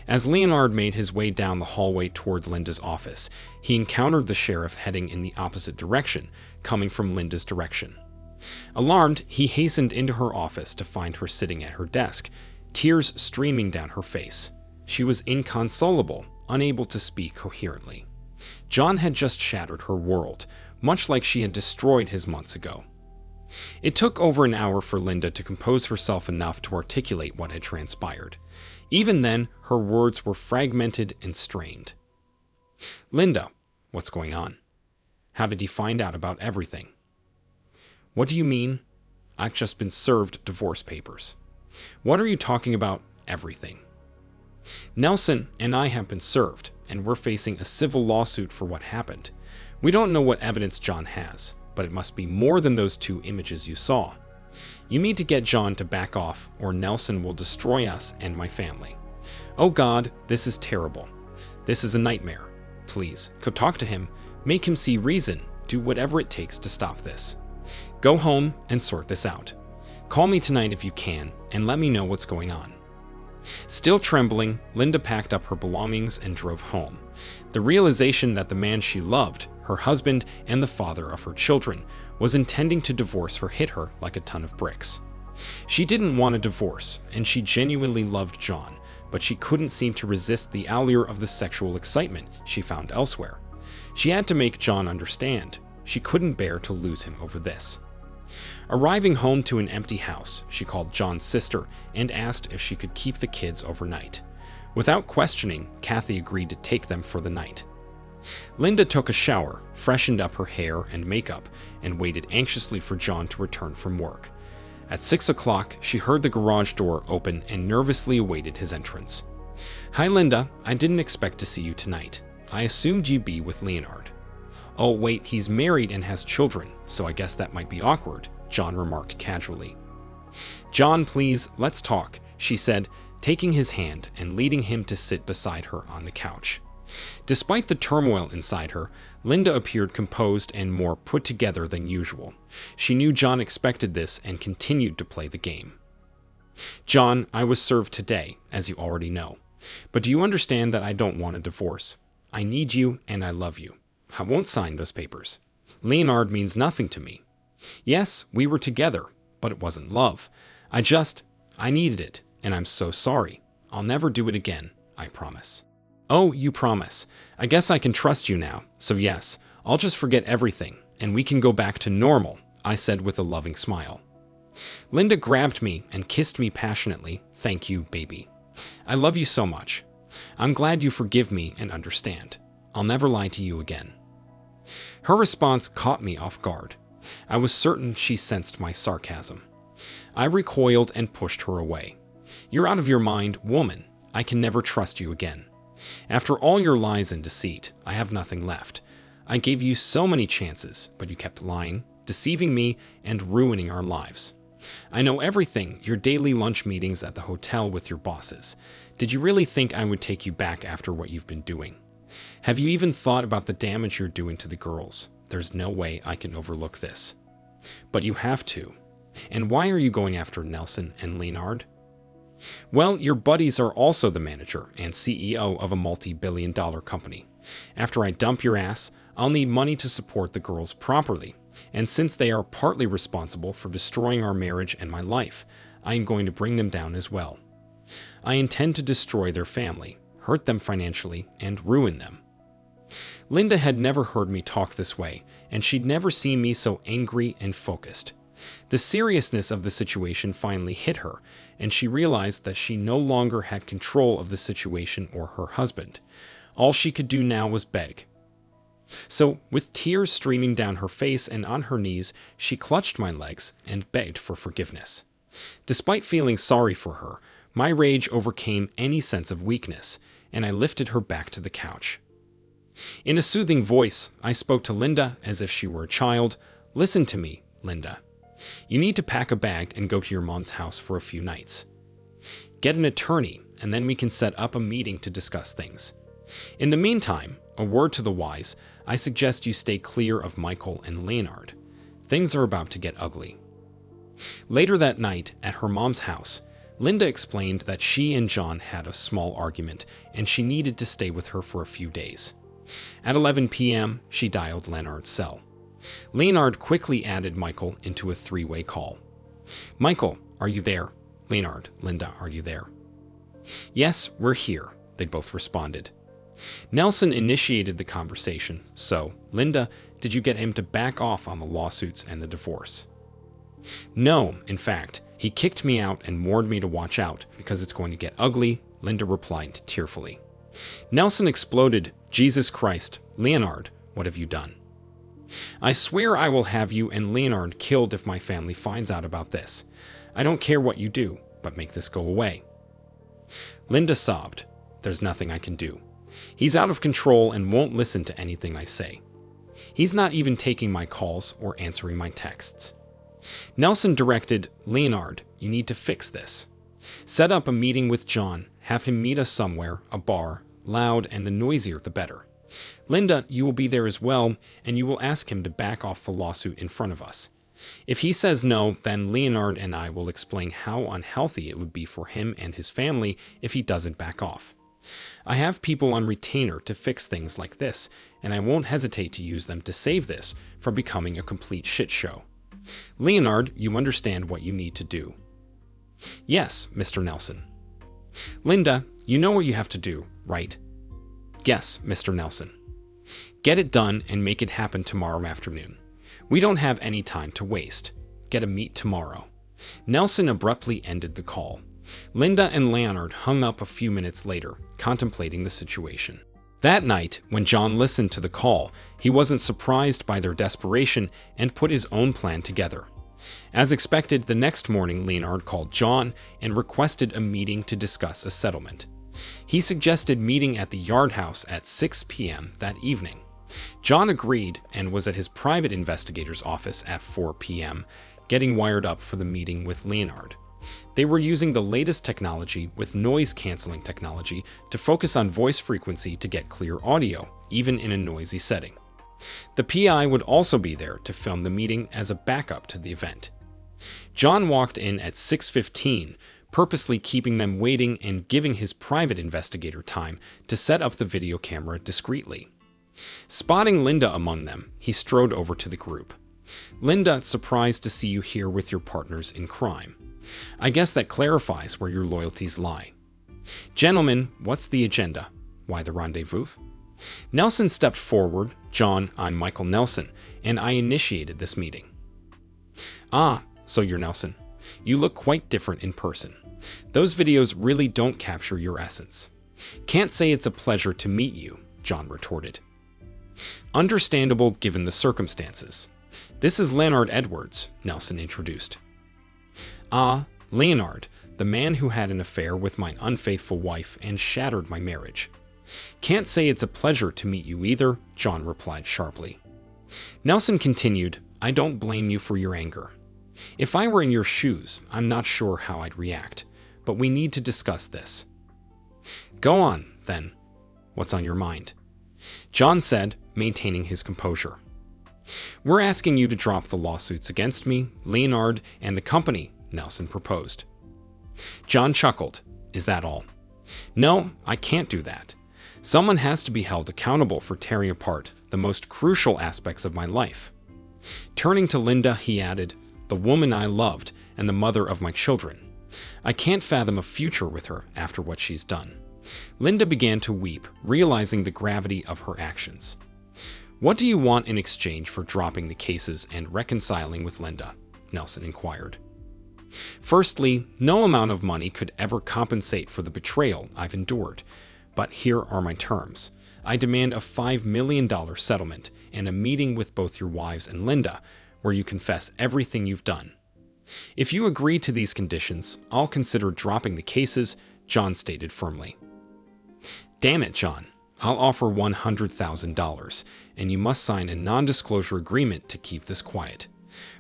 As Leonard made his way down the hallway toward Linda's office, he encountered the sheriff heading in the opposite direction, coming from Linda's direction. Alarmed, he hastened into her office to find her sitting at her desk, tears streaming down her face. She was inconsolable, unable to speak coherently. John had just shattered her world, much like she had destroyed his months ago. It took over an hour for Linda to compose herself enough to articulate what had transpired. Even then, her words were fragmented and strained. "Linda, what's going on? How did he find out about everything?" What do you mean? I've just been served divorce papers. What are you talking about? Everything. Nelson and I have been served, and we're facing a civil lawsuit for what happened. We don't know what evidence John has, but it must be more than those 2 images you saw. You need to get John to back off, or Nelson will destroy us and my family. Oh God, this is terrible. This is a nightmare. Please, go talk to him. Make him see reason. Do whatever it takes to stop this. Go home and sort this out. Call me tonight if you can, and let me know what's going on. Still trembling, Linda packed up her belongings and drove home. The realization that the man she loved, her husband and the father of her children, was intending to divorce her hit her like a ton of bricks. She didn't want a divorce, and she genuinely loved John, but she couldn't seem to resist the allure of the sexual excitement she found elsewhere. She had to make John understand. She couldn't bear to lose him over this. Arriving home to an empty house, she called John's sister and asked if she could keep the kids overnight. Without questioning, Kathy agreed to take them for the night. Linda took a shower, freshened up her hair and makeup, and waited anxiously for John to return from work. At 6 o'clock, she heard the garage door open and nervously awaited his entrance. Hi, Linda. I didn't expect to see you tonight. I assumed you'd be with Leonard. Oh, wait, he's married and has children, so I guess that might be awkward, John remarked casually. John, please, let's talk, she said, taking his hand and leading him to sit beside her on the couch. Despite the turmoil inside her, Linda appeared composed and more put together than usual. She knew John expected this and continued to play the game. John, I was served today, as you already know. But do you understand that I don't want a divorce? I need you and I love you. I won't sign those papers. Leonard means nothing to me. Yes, we were together, but it wasn't love. I needed it, and I'm so sorry. I'll never do it again, I promise. Oh, you promise. I guess I can trust you now, so yes, I'll just forget everything, and we can go back to normal, I said with a loving smile. Linda grabbed me and kissed me passionately. Thank you, baby. I love you so much. I'm glad you forgive me and understand. I'll never lie to you again. Her response caught me off guard. I was certain she sensed my sarcasm. I recoiled and pushed her away. You're out of your mind, woman. I can never trust you again. After all your lies and deceit, I have nothing left. I gave you so many chances, but you kept lying, deceiving me, and ruining our lives. I know everything, your daily lunch meetings at the hotel with your bosses. Did you really think I would take you back after what you've been doing? Have you even thought about the damage you're doing to the girls? There's no way I can overlook this. But you have to. And why are you going after Nelson and Leonard? Well, your buddies are also the manager and CEO of a multi-billion-dollar company. After I dump your ass, I'll need money to support the girls properly. And since they are partly responsible for destroying our marriage and my life, I am going to bring them down as well. I intend to destroy their family, hurt them financially, and ruin them. Linda had never heard me talk this way, and she'd never seen me so angry and focused. The seriousness of the situation finally hit her, and she realized that she no longer had control of the situation or her husband. All she could do now was beg. So, with tears streaming down her face and on her knees, she clutched my legs and begged for forgiveness. Despite feeling sorry for her, my rage overcame any sense of weakness, and I lifted her back to the couch. In a soothing voice, I spoke to Linda as if she were a child. Listen to me, Linda. You need to pack a bag and go to your mom's house for a few nights. Get an attorney, and then we can set up a meeting to discuss things. In the meantime, a word to the wise, I suggest you stay clear of Michael and Leonard. Things are about to get ugly. Later that night, at her mom's house, Linda explained that she and John had a small argument, and she needed to stay with her for a few days. At 11 p.m., she dialed Leonard's cell. Leonard quickly added Michael into a three-way call. Michael, are you there? Leonard, Linda, are you there? Yes, we're here, they both responded. Nelson initiated the conversation, so, Linda, did you get him to back off on the lawsuits and the divorce? No, in fact, he kicked me out and warned me to watch out because it's going to get ugly, Linda replied tearfully. Nelson exploded, Jesus Christ, Leonard, what have you done? I swear I will have you and Leonard killed if my family finds out about this. I don't care what you do, but make this go away. Linda sobbed. There's nothing I can do. He's out of control and won't listen to anything I say. He's not even taking my calls or answering my texts. Nelson directed, Leonard, you need to fix this. Set up a meeting with John, have him meet us somewhere, a bar, loud, and the noisier the better. Linda, you will be there as well, and you will ask him to back off the lawsuit in front of us. If he says no, then Leonard and I will explain how unhealthy it would be for him and his family if he doesn't back off. I have people on retainer to fix things like this, and I won't hesitate to use them to save this from becoming a complete shit show. Leonard, you understand what you need to do. Yes, Mr. Nelson. Linda, you know what you have to do, right? Yes, Mr. Nelson. Get it done and make it happen tomorrow afternoon. We don't have any time to waste. Get a meet tomorrow. Nelson abruptly ended the call. Linda and Leonard hung up a few minutes later, contemplating the situation. That night, when John listened to the call, he wasn't surprised by their desperation and put his own plan together. As expected, the next morning Leonard called John and requested a meeting to discuss a settlement. He suggested meeting at the yard house at 6 p.m. that evening. John agreed and was at his private investigator's office at 4 p.m., getting wired up for the meeting with Leonard. They were using the latest technology with noise-canceling technology to focus on voice frequency to get clear audio, even in a noisy setting. The PI would also be there to film the meeting as a backup to the event. John walked in at 6:15, purposely keeping them waiting and giving his private investigator time to set up the video camera discreetly. Spotting Linda among them, he strode over to the group. Linda, surprised to see you here with your partners in crime. I guess that clarifies where your loyalties lie. Gentlemen, what's the agenda? Why the rendezvous? Nelson stepped forward. John, I'm Michael Nelson, and I initiated this meeting. Ah, so you're Nelson. You look quite different in person. Those videos really don't capture your essence. Can't say it's a pleasure to meet you, John retorted. Understandable given the circumstances. This is Leonard Edwards, Nelson introduced. Ah, Leonard, the man who had an affair with my unfaithful wife and shattered my marriage. Can't say it's a pleasure to meet you either, John replied sharply. Nelson continued, I don't blame you for your anger. If I were in your shoes, I'm not sure how I'd react, but we need to discuss this. Go on, then. What's on your mind? John said, maintaining his composure. We're asking you to drop the lawsuits against me, Leonard, and the company, Nelson proposed. John chuckled. Is that all? No, I can't do that. Someone has to be held accountable for tearing apart the most crucial aspects of my life. Turning to Linda, he added, the woman I loved and the mother of my children. I can't fathom a future with her after what she's done. Linda began to weep, realizing the gravity of her actions. What do you want in exchange for dropping the cases and reconciling with Linda? Nelson inquired. Firstly, no amount of money could ever compensate for the betrayal I've endured, but here are my terms. I demand a $5 million settlement and a meeting with both your wives and Linda, where you confess everything you've done. If you agree to these conditions, I'll consider dropping the cases, John stated firmly. Damn it, John. I'll offer $100,000, and you must sign a non-disclosure agreement to keep this quiet.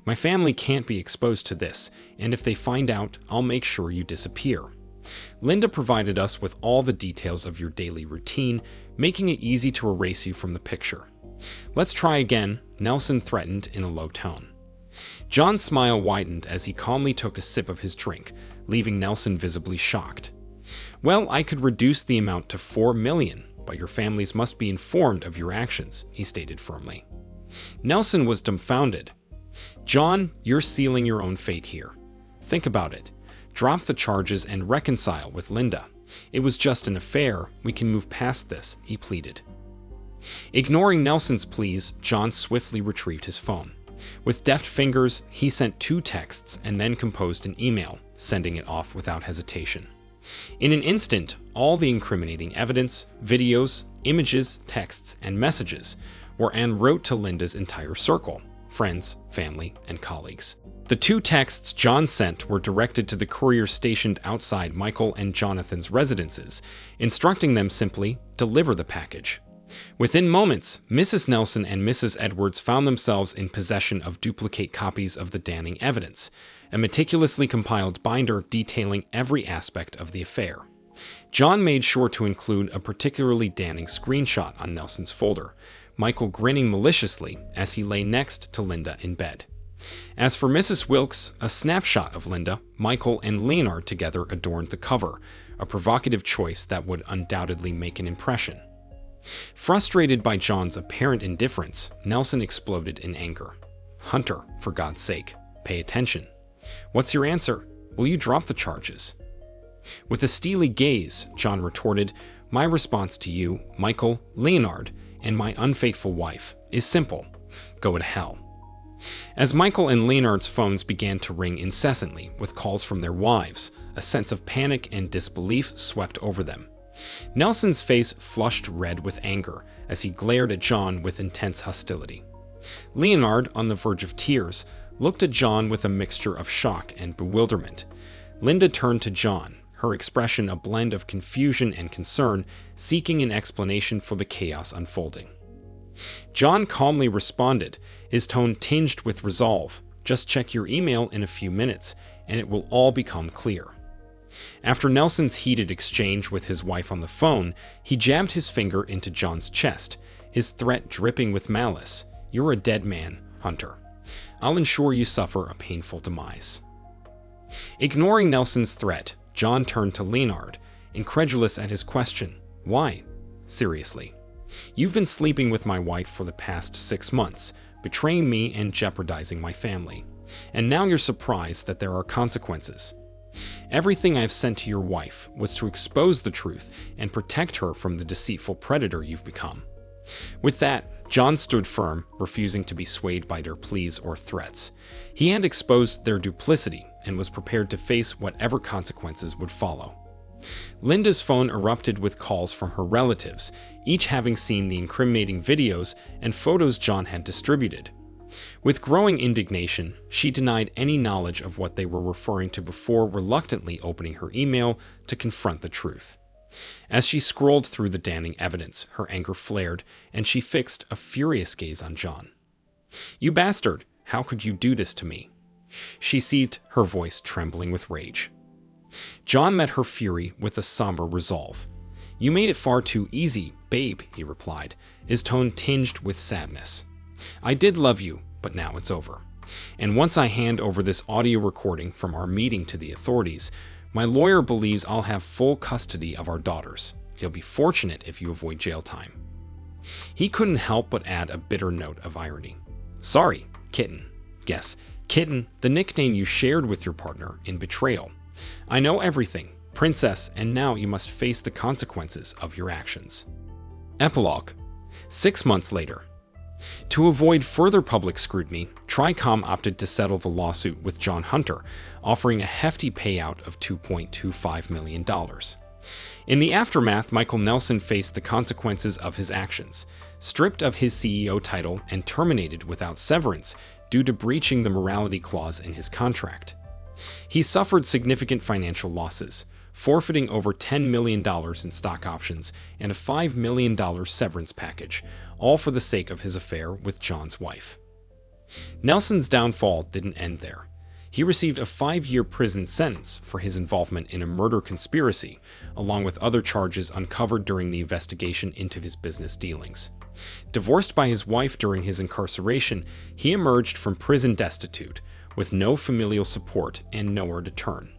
My family can't be exposed to this, and if they find out, I'll make sure you disappear. Linda provided us with all the details of your daily routine, making it easy to erase you from the picture. Let's try again, Nelson threatened in a low tone. John's smile widened as he calmly took a sip of his drink, leaving Nelson visibly shocked. Well, I could reduce the amount to $4 million, but your families must be informed of your actions, he stated firmly. Nelson was dumbfounded. John, you're sealing your own fate here. Think about it. Drop the charges and reconcile with Linda. It was just an affair. We can move past this, he pleaded. Ignoring Nelson's pleas, John swiftly retrieved his phone. With deft fingers, he sent 2 texts and then composed an email, sending it off without hesitation. In an instant, all the incriminating evidence, videos, images, texts, and messages where Anne wrote to Linda's entire circle: friends, family, and colleagues. The two texts John sent were directed to the courier stationed outside Michael and Jonathan's residences, instructing them simply deliver the package. Within moments, Mrs. Nelson and Mrs. Edwards found themselves in possession of duplicate copies of the damning evidence, a meticulously compiled binder detailing every aspect of the affair. John made sure to include a particularly damning screenshot on Nelson's folder, Michael grinning maliciously as he lay next to Linda in bed. As for Mrs. Wilkes, a snapshot of Linda, Michael, and Leonard together adorned the cover, a provocative choice that would undoubtedly make an impression. Frustrated by John's apparent indifference, Nelson exploded in anger. "Hunter, for God's sake, pay attention. What's your answer? Will you drop the charges?" With a steely gaze, John retorted, "My response to you, Michael, Leonard, and my unfaithful wife is simple. Go to hell." As Michael and Leonard's phones began to ring incessantly with calls from their wives, a sense of panic and disbelief swept over them. Nelson's face flushed red with anger as he glared at John with intense hostility. Leonard, on the verge of tears, looked at John with a mixture of shock and bewilderment. Linda turned to John, her expression a blend of confusion and concern, seeking an explanation for the chaos unfolding. John calmly responded, his tone tinged with resolve. "Just check your email in a few minutes, and it will all become clear." After Nelson's heated exchange with his wife on the phone, he jabbed his finger into John's chest, his threat dripping with malice. "You're a dead man, Hunter. I'll ensure you suffer a painful demise." Ignoring Nelson's threat, John turned to Leonard, incredulous at his question. "Why? Seriously. You've been sleeping with my wife for the past 6 months, betraying me and jeopardizing my family. And now you're surprised that there are consequences. Everything I've sent to your wife was to expose the truth and protect her from the deceitful predator you've become." With that, John stood firm, refusing to be swayed by their pleas or threats. He had exposed their duplicity and was prepared to face whatever consequences would follow. Linda's phone erupted with calls from her relatives, each having seen the incriminating videos and photos John had distributed. With growing indignation, she denied any knowledge of what they were referring to before reluctantly opening her email to confront the truth. As she scrolled through the damning evidence, her anger flared, and she fixed a furious gaze on John. "You bastard! How could you do this to me?" she seethed, her voice trembling with rage. John met her fury with a somber resolve. "You made it far too easy, babe," he replied, his tone tinged with sadness. "I did love you, but now it's over. And once I hand over this audio recording from our meeting to the authorities, my lawyer believes I'll have full custody of our daughters. You'll be fortunate if you avoid jail time." He couldn't help but add a bitter note of irony. "Sorry, Kitten. Yes, Kitten, the nickname you shared with your partner in betrayal. I know everything, Princess, and now you must face the consequences of your actions." Epilogue. 6 months later. To avoid further public scrutiny, Tricom opted to settle the lawsuit with John Hunter, offering a hefty payout of $2.25 million. In the aftermath, Michael Nelson faced the consequences of his actions, stripped of his CEO title and terminated without severance due to breaching the morality clause in his contract. He suffered significant financial losses, forfeiting over $10 million in stock options and a $5 million severance package, all for the sake of his affair with John's wife. Nelson's downfall didn't end there. He received a 5-year prison sentence for his involvement in a murder conspiracy, along with other charges uncovered during the investigation into his business dealings. Divorced by his wife during his incarceration, he emerged from prison destitute, with no familial support and nowhere to turn.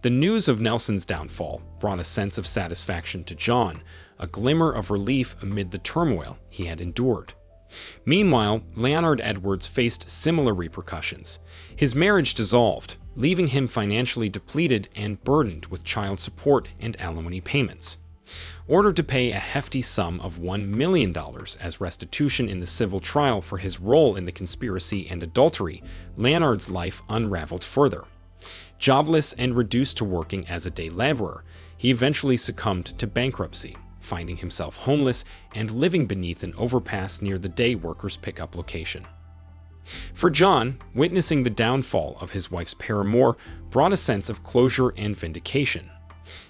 The news of Nelson's downfall brought a sense of satisfaction to John, a glimmer of relief amid the turmoil he had endured. Meanwhile, Leonard Edwards faced similar repercussions. His marriage dissolved, leaving him financially depleted and burdened with child support and alimony payments. Ordered to pay a hefty sum of $1 million as restitution in the civil trial for his role in the conspiracy and adultery, Leonard's life unraveled further. Jobless and reduced to working as a day laborer, he eventually succumbed to bankruptcy, finding himself homeless and living beneath an overpass near the day workers' pickup location. For John, witnessing the downfall of his wife's paramour brought a sense of closure and vindication.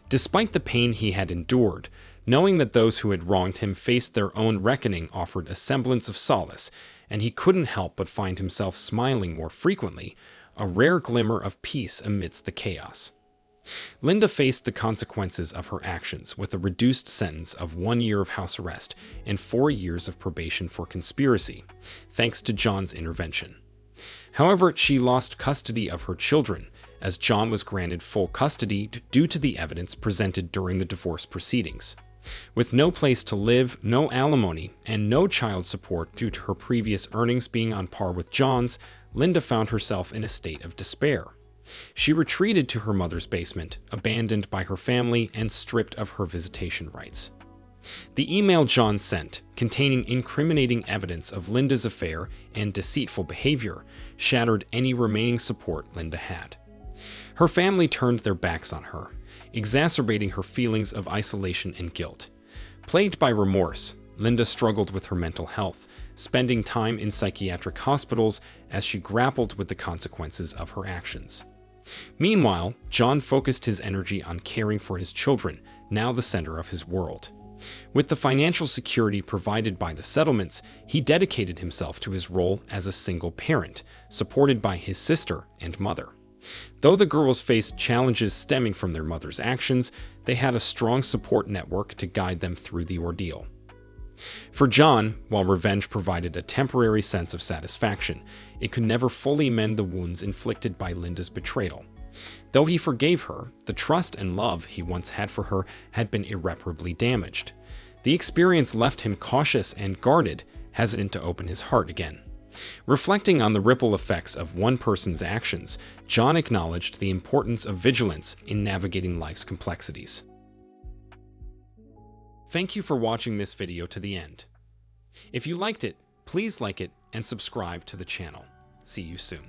Despite the pain he had endured, knowing that those who had wronged him faced their own reckoning offered a semblance of solace, and he couldn't help but find himself smiling more frequently, a rare glimmer of peace amidst the chaos. Linda faced the consequences of her actions with a reduced sentence of 1 year of house arrest and 4 years of probation for conspiracy, thanks to John's intervention. However, she lost custody of her children, as John was granted full custody due to the evidence presented during the divorce proceedings. With no place to live, no alimony, and no child support due to her previous earnings being on par with John's, Linda found herself in a state of despair. She retreated to her mother's basement, abandoned by her family and stripped of her visitation rights. The email John sent, containing incriminating evidence of Linda's affair and deceitful behavior, shattered any remaining support Linda had. Her family turned their backs on her, exacerbating her feelings of isolation and guilt. Plagued by remorse, Linda struggled with her mental health, spending time in psychiatric hospitals as she grappled with the consequences of her actions. Meanwhile, John focused his energy on caring for his children, now the center of his world. With the financial security provided by the settlements, he dedicated himself to his role as a single parent, supported by his sister and mother. Though the girls faced challenges stemming from their mother's actions, they had a strong support network to guide them through the ordeal. For John, while revenge provided a temporary sense of satisfaction, it could never fully mend the wounds inflicted by Linda's betrayal. Though he forgave her, the trust and love he once had for her had been irreparably damaged. The experience left him cautious and guarded, hesitant to open his heart again. Reflecting on the ripple effects of one person's actions, John acknowledged the importance of vigilance in navigating life's complexities. Thank you for watching this video to the end. If you liked it, please like it and subscribe to the channel. See you soon.